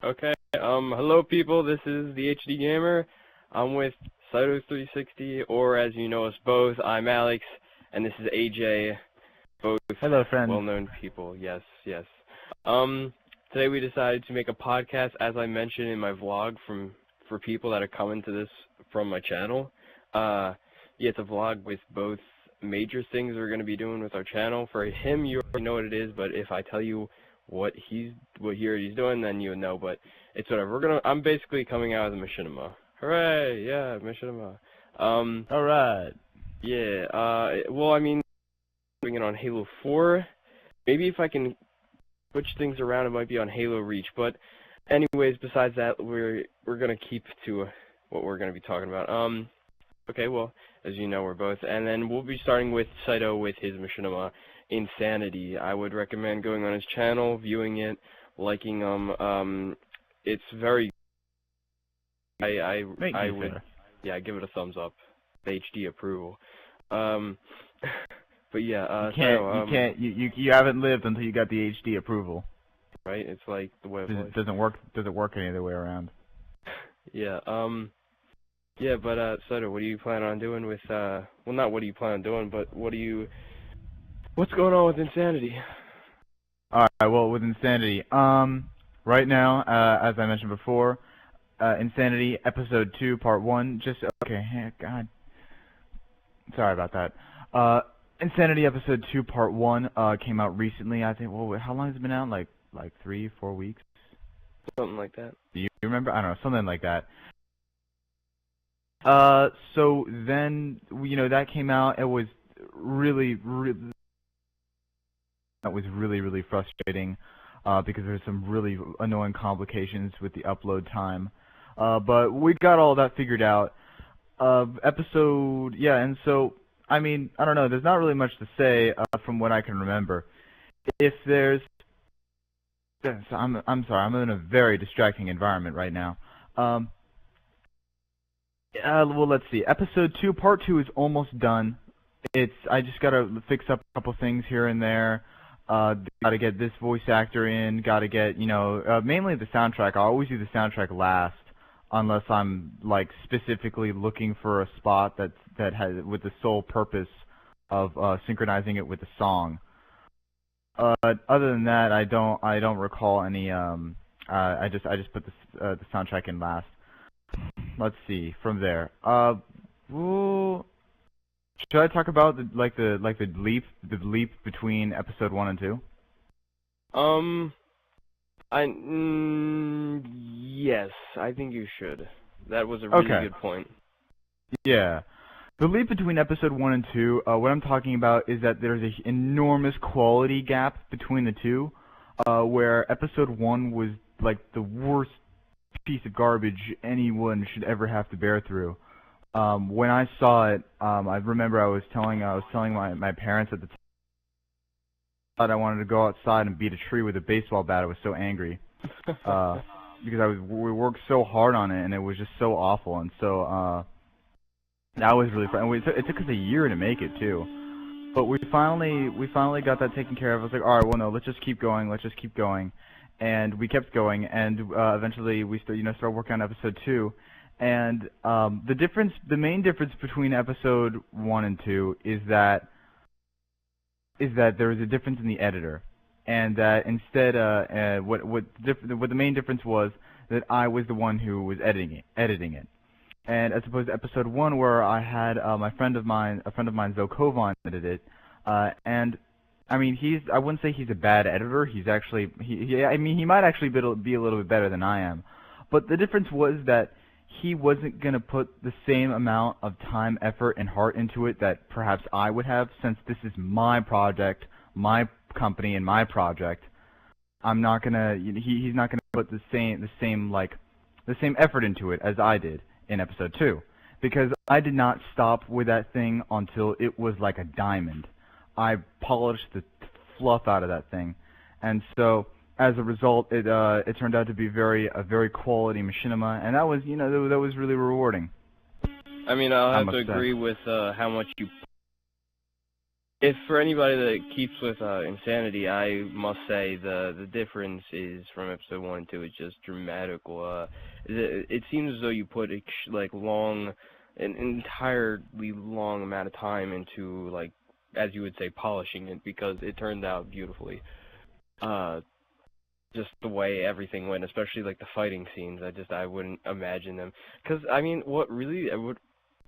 Okay, hello people, this is TheeHDGamer. I'm with Cyto360, or as you know us both, I'm Alex, and this is AJ, both Hello, friends. well-known people, yes. Today we decided to make a podcast, as I mentioned in my vlog, for people that are coming to this from my channel. Yeah, it's a vlog with both major things we're going to be doing with our channel. For him, you already know what it is, but if I tell you what he's doing, then you know. But it's whatever. I'm basically coming out with a Machinima. Hooray! Yeah, Machinima. All right. Yeah. Well, I mean, doing it on Halo 4. Maybe if I can switch things around, it might be on Halo Reach. But anyways, besides that, we're gonna keep to what we're gonna be talking about. Okay. Well, as you know, we're both, and then we'll be starting with Cyto with his Machinima. Insanity. I would recommend going on his channel, viewing it, liking it's very I would sure. yeah, give it a thumbs up. The HD approval. But yeah, you haven't lived until you got the HD approval. right? It's like the way of life. It doesn't work any other way around. Yeah, yeah, but Sutter, what do you plan on doing with well, not what do you plan on doing, but what's going on with Insanity? All right. Well, with Insanity, right now, as I mentioned before, Insanity Episode 2, Part 1. God. Sorry about that. Insanity Episode 2, Part 1 came out recently. I think. Well, how long has it been out? Like 3-4 weeks. Something like that. Do you remember? I don't know, something like that. So then, that came out. It was really frustrating, because there's some really annoying complications with the upload time. But we got all that figured out. And so, I mean, I don't know, there's not really much to say, from what I can remember. If there's... I'm sorry, I'm in a very distracting environment right now. Well, let's see. Episode 2, Part 2 is almost done. I just gotta fix up a couple things here and there. Gotta get this voice actor in, gotta get, mainly the soundtrack. I always do the soundtrack last, unless I'm, like, specifically looking for a spot that has, with the sole purpose of, synchronizing it with the song. Other than that, I don't recall any, I just put the soundtrack in last. Let's see from there. Well, should I talk about the leap between episode 1 and 2? Yes, I think you should. That was a really good point. Yeah. The leap between episode 1 and 2, what I'm talking about is that there's an enormous quality gap between the two, where episode 1 was like the worst piece of garbage anyone should ever have to bear through. When I saw it, I remember I was telling my parents at the time that I wanted to go outside and beat a tree with a baseball bat. I was so angry, because we worked so hard on it and it was just so awful, and so that was really fun. It took us a year to make it too, but we finally got that taken care of. I was like, all right, well, no, let's just keep going, and we kept going, and eventually we started working on episode 2. And the main difference between episode 1 and 2 is that there was a difference in the editor, and that instead, what the main difference was that I was the one who was editing it, and as opposed to episode 1 where I had a friend of mine, Zokovan, edit it, and I mean, I wouldn't say he's a bad editor. He's actually, he might actually be a little bit better than I am, but the difference was that he wasn't going to put the same amount of time, effort, and heart into it that perhaps I would have, since this is my project, my company, and my project. I'm not gonna, he's not gonna put the same effort into it as I did in episode 2, because I did not stop with that thing until it was like a diamond. I polished the fluff out of that thing, and so as a result, it turned out to be a very quality machinima, and that was that was really rewarding. I mean, I'll have to agree with how much you if for anybody that keeps with Insanity, I must say the difference is from episode 1 and 2 is just dramatical. It seems as though you put like an entirely long amount of time into, like, as you would say, polishing it, because it turned out beautifully. Just the way everything went, especially like the fighting scenes. I wouldn't imagine them, because I mean,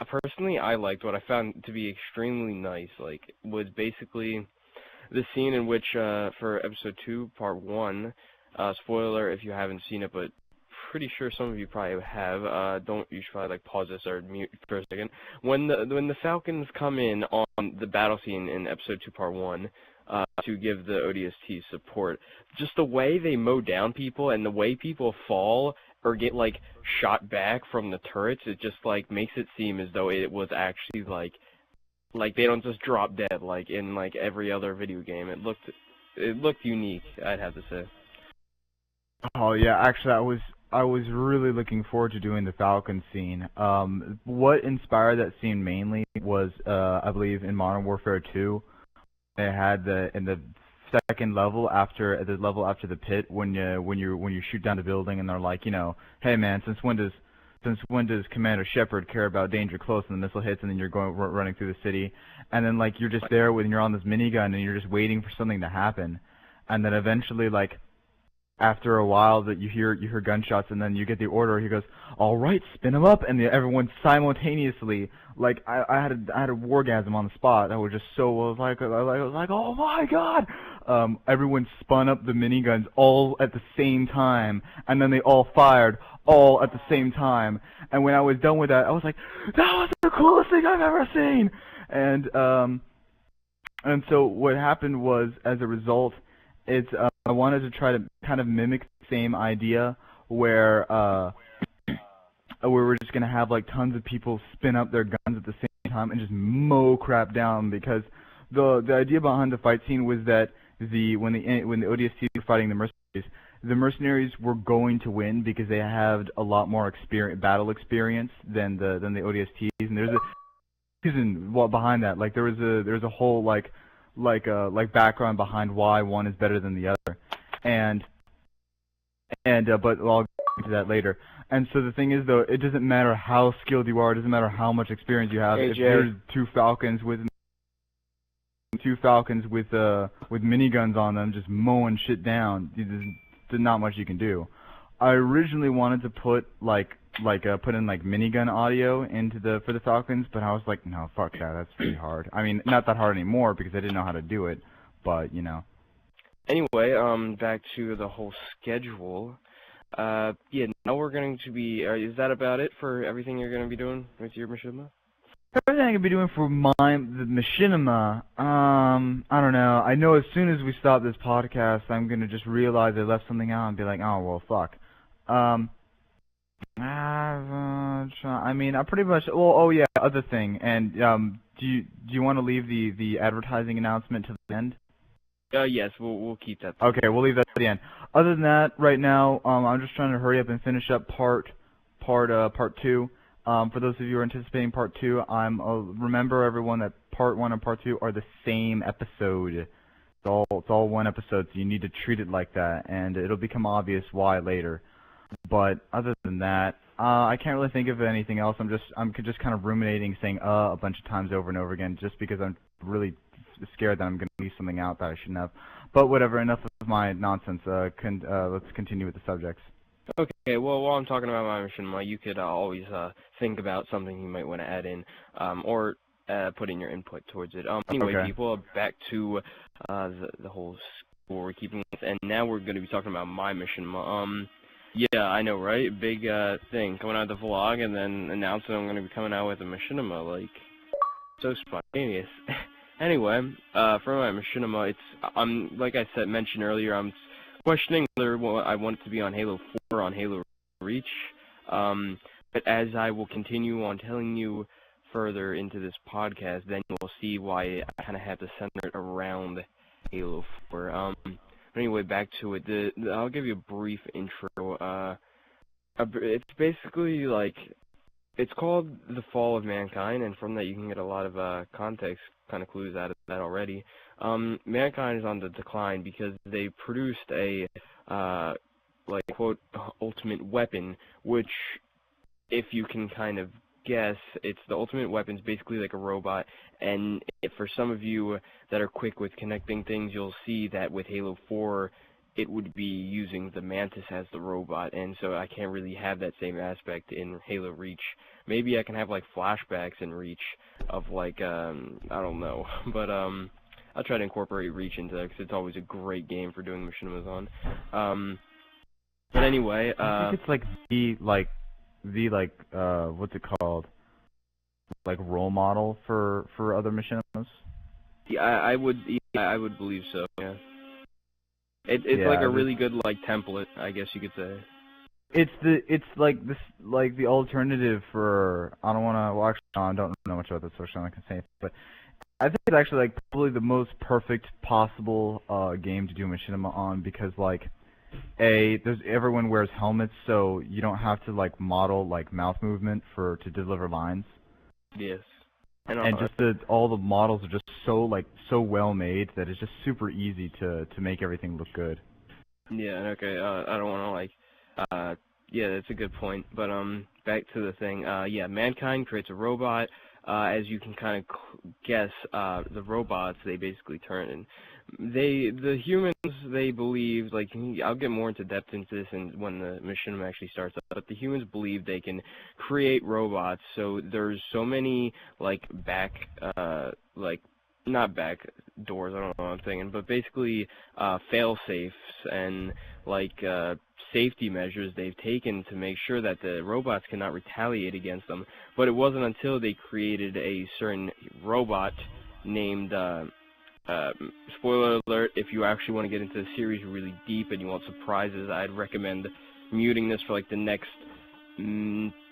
personally, I liked what I found to be extremely nice, like, was basically the scene in which, for episode 2, part 1, spoiler if you haven't seen it, but pretty sure some of you probably have, you should probably, like, pause this or mute for a second. When the Falcons come in on the battle scene in episode 2, part 1, to give the ODST support, just the way they mow down people and the way people fall or get, like, shot back from the turrets, it just, like, makes it seem as though it was actually, like they don't just drop dead like in, like, every other video game. It looked unique, I'd have to say. Oh yeah, actually I was really looking forward to doing the Falcon scene. What inspired that scene mainly was, I believe in Modern Warfare 2, they had in the second level after the pit, when you shoot down the building and they're like, you know, hey man, since when does Commander Shepard care about danger close, and the missile hits and then you're running through the city, and then, like, you're just there when you're on this minigun and you're just waiting for something to happen, and then eventually, like, after a while that you hear gunshots, and then you get the order. He goes, "All right, spin him up," and everyone simultaneously, like, I had a wargasm on the spot. I was just I was like, oh my god! Everyone spun up the miniguns all at the same time, and then they all fired all at the same time. And when I was done with that, I was like, that was the coolest thing I've ever seen. And so what happened was, as a result, I wanted to try to kind of mimic the same idea where we're just gonna have, like, tons of people spin up their guns at the same time and just mow crap down, because the idea behind the fight scene was that when the ODST were fighting the mercenaries were going to win because they had a lot more battle experience than the ODSTs, and there's a reason behind that. Like, there's a whole like background behind why one is better than the other, but I'll get into that later. And so the thing is, though, it doesn't matter how skilled you are, it doesn't matter how much experience you have. Hey, if Jay. there's two Falcons with miniguns on them just mowing shit down, there's not much you can do. I originally wanted to put put in minigun audio for the Falcons, but I was like, no, fuck that, that's pretty hard. I mean, not that hard anymore because I didn't know how to do it, but you know. Anyway, back to the whole schedule. Yeah, now we're going to be, is that about it for everything you're going to be doing with your Machinima? Everything I could be doing for the Machinima, I don't know. I know as soon as we stop this podcast, I'm going to just realize I left something out and be like, oh, well, fuck. I mean, I pretty much, well, oh yeah, other thing, and, do you want to leave the advertising announcement to the end? Yes, we'll keep that. Okay, we'll leave that to the end. Other than that, right now, I'm just trying to hurry up and finish up part 2. For those of you who are anticipating part 2, remember everyone that part 1 and part 2 are the same episode. It's all one episode, so you need to treat it like that, and it'll become obvious why later. But other than that, I can't really think of anything else. I'm just kind of ruminating, saying a bunch of times over and over again, just because I'm really scared that I'm going to leave something out that I shouldn't have. But whatever, enough of my nonsense. Let's continue with the subjects. Okay, well, while I'm talking about my Machinima, you could always think about something you might want to add in, or put in your input towards it. Anyway, Okay. people, back to the whole score we're keeping with, and now we're going to be talking about my Machinima. Yeah, I know, right? Big thing, coming out of the vlog and then announcing I'm going to be coming out with a Machinima, like, so spontaneous. Anyway, for my Machinima, like I mentioned earlier, I'm questioning whether I want it to be on Halo 4 or on Halo Reach, but as I will continue on telling you further into this podcast, then you'll see why I kind of have to center it around Halo 4. Anyway, back to it. I'll give you a brief intro. It's basically like it's called The Fall of Mankind, and from that you can get a lot of context kind of clues out of that already. Mankind is on the decline because they produced a like quote ultimate weapon, which, if you can kind of guess, it's the ultimate weapon's basically like a robot. And if, for some of you that are quick with connecting things, you'll see that with Halo 4 it would be using the Mantis as the robot, and so I can't really have that same aspect in Halo Reach. Maybe I can have like flashbacks in Reach of like I don't know, but I'll try to incorporate Reach into that because it's always a great game for doing machinimas on. But anyway, I think it's like what's it called? Like role model for other machinimas. yeah, I would believe so. Yeah, it's like a really good like template, I guess you could say. It's like the alternative for, I don't want to, well actually no, I don't know much about this, so I can say it, but I think it's actually like probably the most perfect possible game to do machinima on, because like everyone wears helmets, so you don't have to like model like mouth movement to deliver lines. Yes. And just all the models are just so well made that it's just super easy to make everything look good. Yeah, okay, I don't want to like, yeah, that's a good point, but, back to the thing, yeah, Mankind creates a robot. As you can kind of guess, the robots, they basically turn, and the humans, they believe, like, I'll get more into depth into this when the machinima actually starts up, but the humans believe they can create robots, so there's so many, like, not back doors, I don't know what I'm thinking, but basically, fail-safes and, like, safety measures they've taken to make sure that the robots cannot retaliate against them. But it wasn't until they created a certain robot named, spoiler alert, if you actually want to get into the series really deep and you want surprises, I'd recommend muting this for like the next,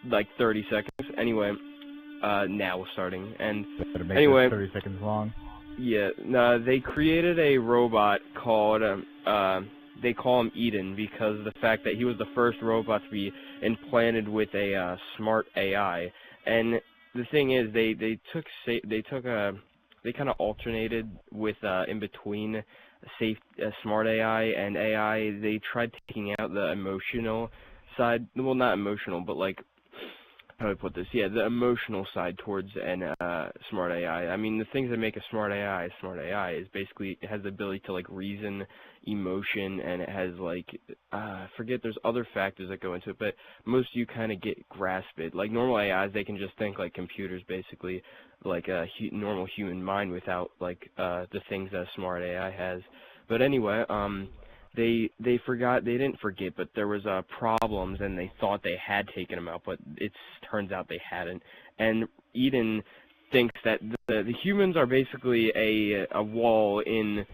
like 30 seconds. Anyway, now starting. And anyway, 30 seconds long. Yeah, they created a robot called, they call him Eden because of the fact that he was the first robot to be implanted with a smart AI. And the thing is, they kind of alternated with in between smart AI and AI. They tried taking out the emotional side. Well, not emotional, but like, how do I put this? Yeah, the emotional side towards an smart AI. I mean, the things that make a smart AI is basically it has the ability to like reason, emotion, and it has like I forget, there's other factors that go into it, but most of you kind of grasp it. Like normal AIs, they can just think like computers, basically, like a normal human mind without like the things that a smart AI has. But anyway, they didn't forget, but there was problems, and they thought they had taken them out, but it turns out they hadn't. And Eden thinks that the humans are basically a wall in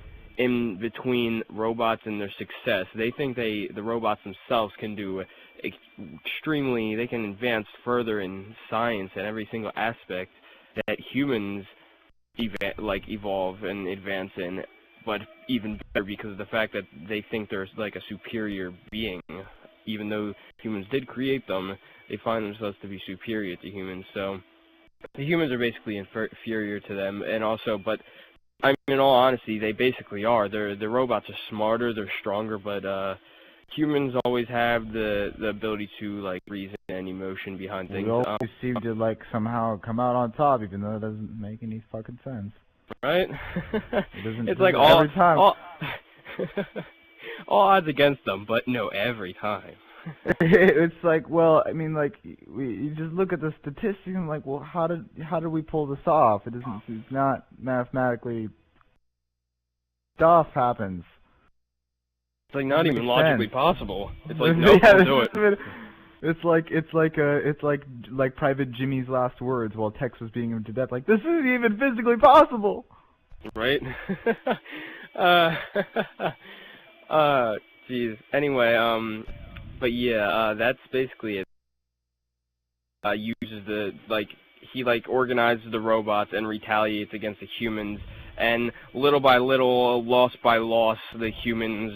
between robots and their success. They think the robots themselves can do extremely, they can advance further in science and every single aspect that humans evolve and advance in, but even better because of the fact that they think there's like a superior being. Even though humans did create them, they find themselves to be superior to humans. So the humans are basically inferior to them, and also, but I mean, in all honesty, they basically are. The robots are smarter, they're stronger, but humans always have the ability to like reason and emotion behind things. We always seem to like somehow come out on top, even though it doesn't make any fucking sense. Right? It's like every time. all odds against them, but no, every time. It's like, well, I mean, like, you just look at the statistics and like, well, how did we pull this off? It's not mathematically. Stuff happens. It's like not even logically possible. It's like, no, don't do it. It's like Private Jimmy's last words while Tex was being him to death. Like, this isn't even physically possible. Right? Jeez. Anyway, but yeah, that's basically it. Uses he organizes the robots and retaliates against the humans, and little by little, loss by loss, the humans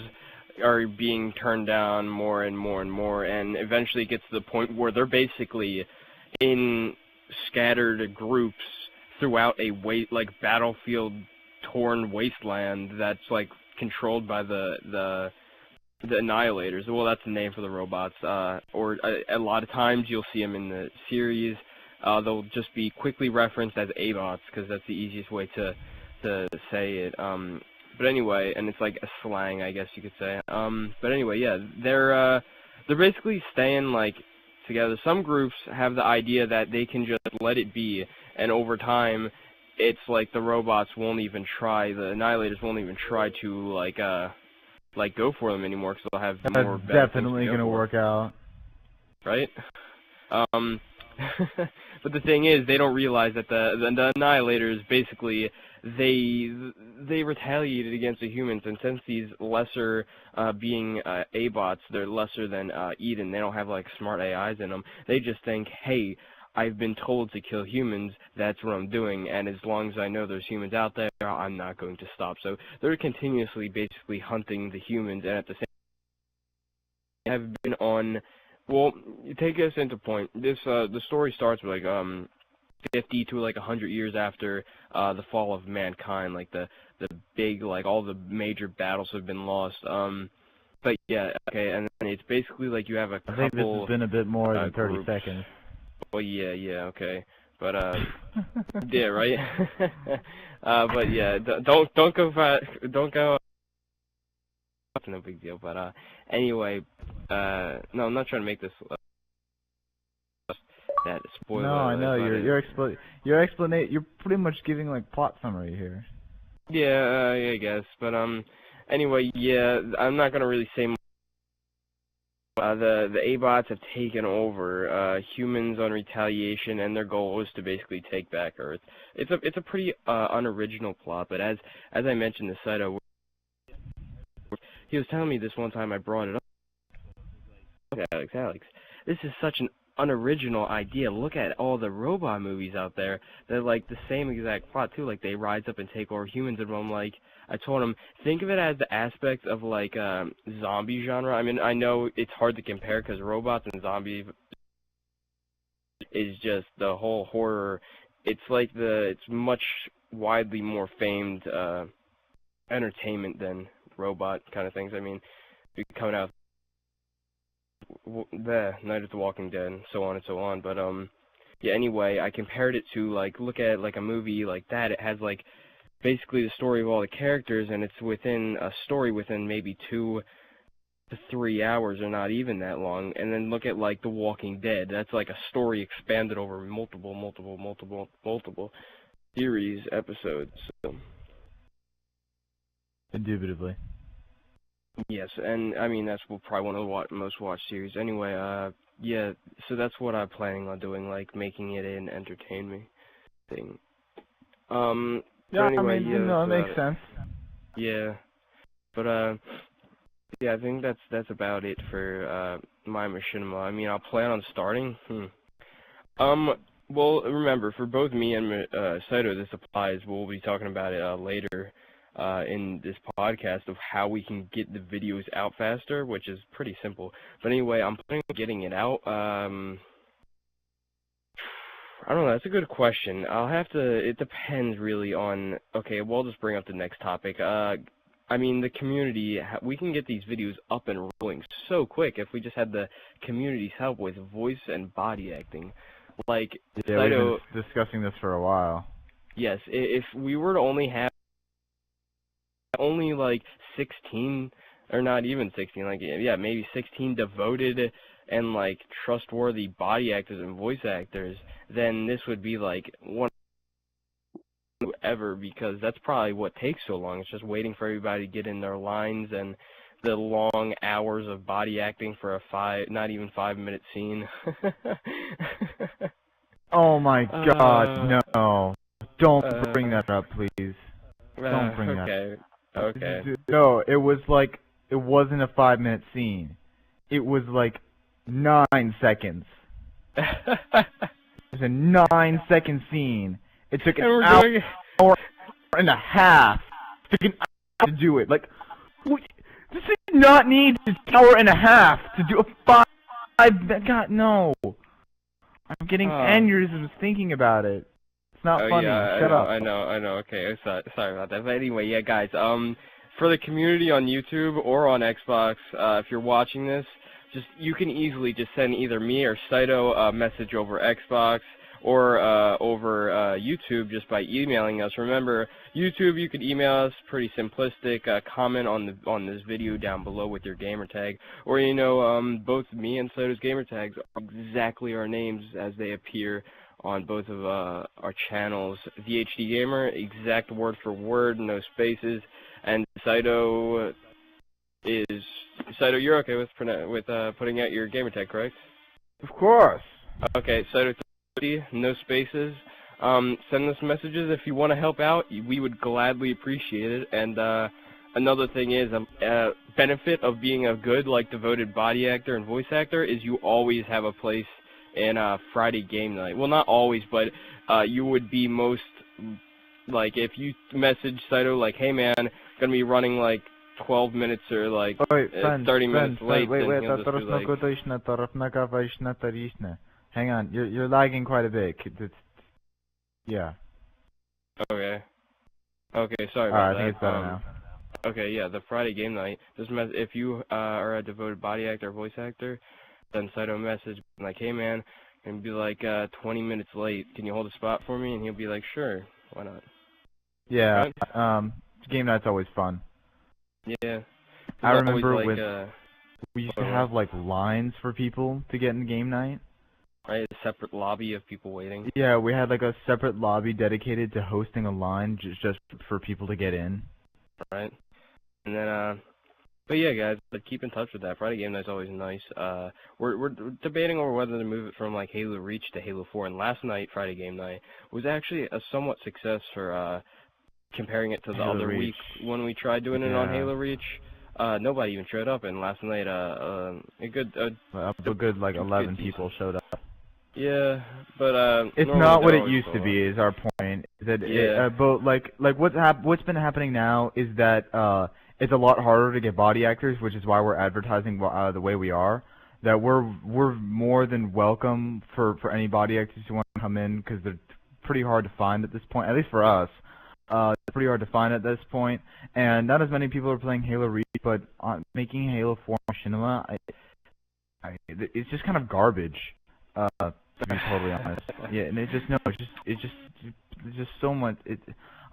are being turned down more and more and more, and eventually it gets to the point where they're basically in scattered groups throughout a battlefield-torn wasteland that's like controlled by the Annihilators. Well, that's the name for the robots. Or a lot of times you'll see them in the series. They'll just be quickly referenced as A-bots because that's the easiest way to say it. But anyway, and it's like a slang, I guess you could say. But anyway, yeah, they're basically staying like together. Some groups have the idea that they can just let it be, and over time, it's like the robots won't even try, the Annihilators won't even try to like go for them anymore because they'll have more. That's definitely gonna work out, right? But the thing is, they don't realize that the Annihilators basically they retaliated against the humans, and since these lesser being A-bots, they're lesser than Eden. They don't have like smart AIs in them. They just think, hey, I've been told to kill humans. That's what I'm doing, and as long as I know there's humans out there, I'm not going to stop. So they're continuously, basically hunting the humans, and at the same time, have been on. Well, take us into point. This the story starts with like 50 to like 100 years after the fall of mankind. Like the big, like all the major battles have been lost. But yeah, okay, and then it's basically like you have a couple. I think this has been a bit more than 30 groups. seconds. Well, yeah, okay, but yeah, right. But yeah, don't go. That's no big deal. But anyway, no, I'm not trying to make this that spoiler. No, I know you're pretty much giving like plot summary here. Yeah, I guess. But anyway, yeah, I'm not gonna really say much. The A-bots have taken over humans on retaliation, and their goal is to basically take back Earth. It's a pretty unoriginal plot, but as I mentioned, the Saito, he was telling me this one time. I brought it up. Alex, this is such an unoriginal idea. Look at all the robot movies out there. They're like the same exact plot too. Like they rise up and take over humans, and I'm like, I told him, think of it as the aspect of like zombie genre. I mean, I know it's hard to compare because robots and zombies is just the whole horror. It's like it's much widely more famed entertainment than robot kind of things. I mean, coming out the Night of the Walking Dead, and so on and so on. But yeah. Anyway, I compared it to like look at like a movie like that. It has like basically the story of all the characters, and it's within a story within maybe 2 to 3 hours, or not even that long. And then look at like The Walking Dead. That's like a story expanded over multiple series episodes. So. Indubitably. Yes, and I mean that's probably one of the most watched series. Anyway, yeah, so that's what I'm planning on doing, like making it an entertain me thing. Yeah, anyway, I mean, no, it makes sense. Yeah, but yeah, I think that's about it for my Machinima. I mean, I'll plan on starting. Well, remember, for both me and Saito, this applies. We'll be talking about it later. In this podcast of how we can get the videos out faster, which is pretty simple. But anyway, I'm planning on getting it out. I don't know, that's a good question. It depends really on, okay, well, I'll just bring up the next topic. I mean, the community, we can get these videos up and rolling so quick if we just had the community's help with voice and body acting. Like, yeah, Saito, we've been discussing this for a while. Yes, if we were to only like 16, or not even 16, like, yeah, maybe 16 devoted and like trustworthy body actors and voice actors, then this would be like one ever, because that's probably what takes so long. It's just waiting for everybody to get in their lines, and the long hours of body acting for a not even 5-minute scene. Oh my God, no! Don't bring that up, please. Don't bring that up. Okay. No, it wasn't a 5-minute scene. It was like 9 seconds. It was a 9-second scene. It took an hour and a half. It took an hour to do it. Like, this did not need an hour and a half to do a 5. God, no. I'm getting aneurysms thinking about it. It's not Oh funny. yeah, Shut up. I know. Okay, sorry about that. But anyway, yeah, guys. For the community on YouTube or on Xbox, if you're watching this, you can easily just send either me or Saito a message over Xbox or over YouTube just by emailing us. Remember, YouTube, you can email us, pretty simplistic. Comment on this video down below with your gamer tag, or both me and Saito's gamer tags are exactly our names as they appear on both of our channels. TheeHDGamer, exact word for word, no spaces, and Saito Saito, you're okay with putting out your gamer tag, correct? Of course. Okay, Saito, no spaces. Send us messages if you want to help out. We would gladly appreciate it. And another thing is, a benefit of being a good, devoted body actor and voice actor is you always have a place in Friday game night. Well, not always, but you would be most, if you message Saito, hey man, gonna be running 12 minutes or 30 minutes late, wait, then he'll just be hang on, you're lagging quite a bit. Yeah. Okay, sorry Alright, about that. I think it's better now. Okay, yeah, the Friday game night, if you are a devoted body actor or voice actor, then Saito a message hey man, and be 20 minutes late, can you hold a spot for me? And he'll be sure, why not? Yeah, right? game night's always fun. Yeah. I remember always, we used to have lines for people to get in game night. Right, a separate lobby of people waiting. Yeah, we had a separate lobby dedicated to hosting a line just for people to get in. Right. And then but yeah, guys, keep in touch with that. Friday game night's always nice. We're debating over whether to move it from Halo Reach to Halo 4, and last night, Friday game night, was actually a somewhat success for comparing it to the other week when we tried doing it on Halo Reach. Nobody even showed up, and last night a good 11 people showed up. Yeah, but it's not what it used to be. Is our point that but what's been happening now is that it's a lot harder to get body actors, which is why we're advertising the way we are. That we're more than welcome for any body actors who want to come in, because they're pretty hard to find at this point. At least for us, it's pretty hard to find at this point, and not as many people are playing Halo Reach. But making Halo 4 Machinima, it's just kind of garbage. To be totally honest, yeah, and it's just so much.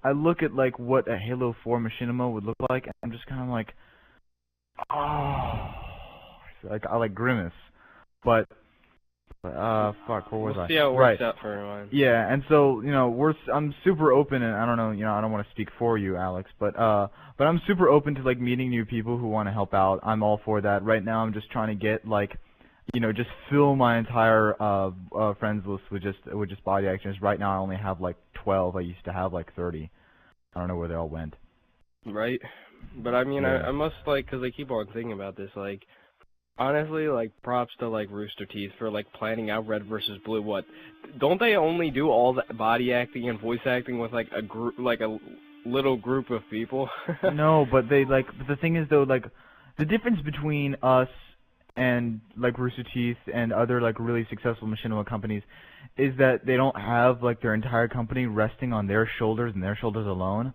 I look at what a Halo 4 Machinima would look like, and I'm just kind of I grimace. But fuck, where was I? We'll see how it works out for everyone. Yeah, and so I'm super open, and I don't know, I don't want to speak for you, Alex, but I'm super open to meeting new people who want to help out. I'm all for that. Right now, I'm just trying to get just fill my entire friends list with just body actors. Right now I only have 12. I used to have 30. I don't know where they all went. Right, but I mean, yeah. I must because I keep on thinking about this. Honestly, props to Rooster Teeth for planning out Red versus Blue. What? Don't they only do all the body acting and voice acting with a group, a little group of people? No, but they but the thing is though, the difference between us and Rooster Teeth and other really successful machinima companies is that they don't have their entire company resting on their shoulders and their shoulders alone.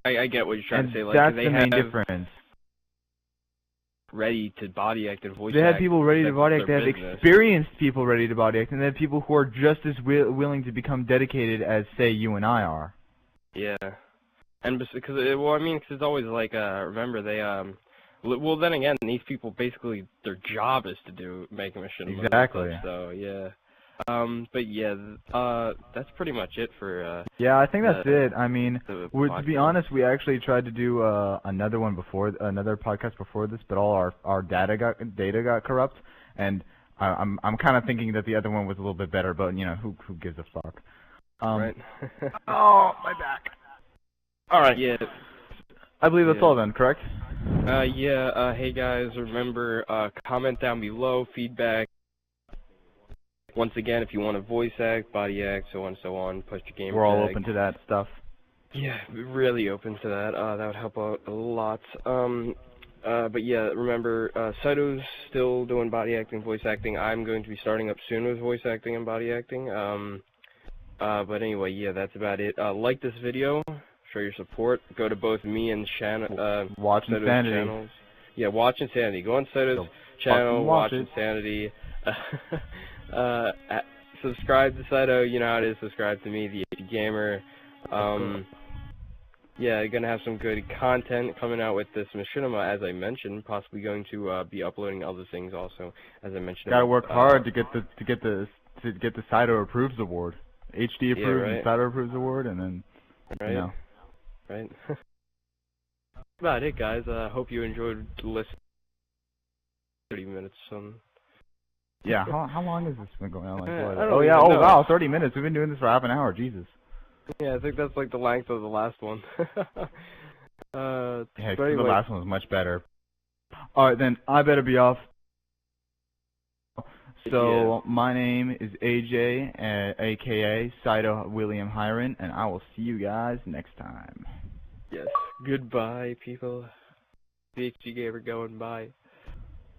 I get what you're trying to say. That's the main difference. Ready to body act and voice act. They have people ready to body act. They have experienced people ready to body act, and they have people who are just as willing to become dedicated as, say, you and I are. Yeah, and because it's always remember they well, then again, these people basically their job is to make a machinima. Exactly. So yeah, but yeah, that's pretty much it for. Yeah, I think that's it. I mean, to be honest, we actually tried to do another podcast before this, but all our data got corrupt, and I'm kind of thinking that the other one was a little bit better, but who gives a fuck? Right. Oh, my back. All right. Yeah. I believe that's all then, correct? Yeah, hey guys, remember, comment down below, feedback. Once again, if you want to voice act, body act, so on and so on, post your game. We're all open to that stuff. Yeah, really open to that. That would help out a lot. But yeah, remember, Saito's still doing body acting, voice acting. I'm going to be starting up soon with voice acting and body acting. But anyway, yeah, that's about it. Like this video, show your support. Go to both me and Watch Saito's Insanity. channels. Yeah, watch Insanity. Go on Saito's Go channel, fucking watch watch it. Insanity. Uh, Subscribe to Saito. You know how it is. Subscribe to me, TheeHDGamer. Yeah, gonna have some good content coming out with this Machinima, as I mentioned. Possibly going to be uploading other things also, as I mentioned. Gotta work hard to get the Saito Approves Award. HD Yeah, approves and right. Saito Approves Award, and then Right. you know. Right. That's about it, guys. Hope you enjoyed listening. 30 minutes. Yeah, how long has this been going on? Like, I what? don't Oh yeah, even oh know. wow, 30 minutes. We've been doing this for half an hour. Jesus. Yeah, I think that's like the length of the last one. Yeah, But the anyway. last one was much better. All right, then I better be off. So my name is AJ, aka Saito William Hiron, and I will see you guys next time. Yes. Goodbye, people. TheeHDGamer going bye.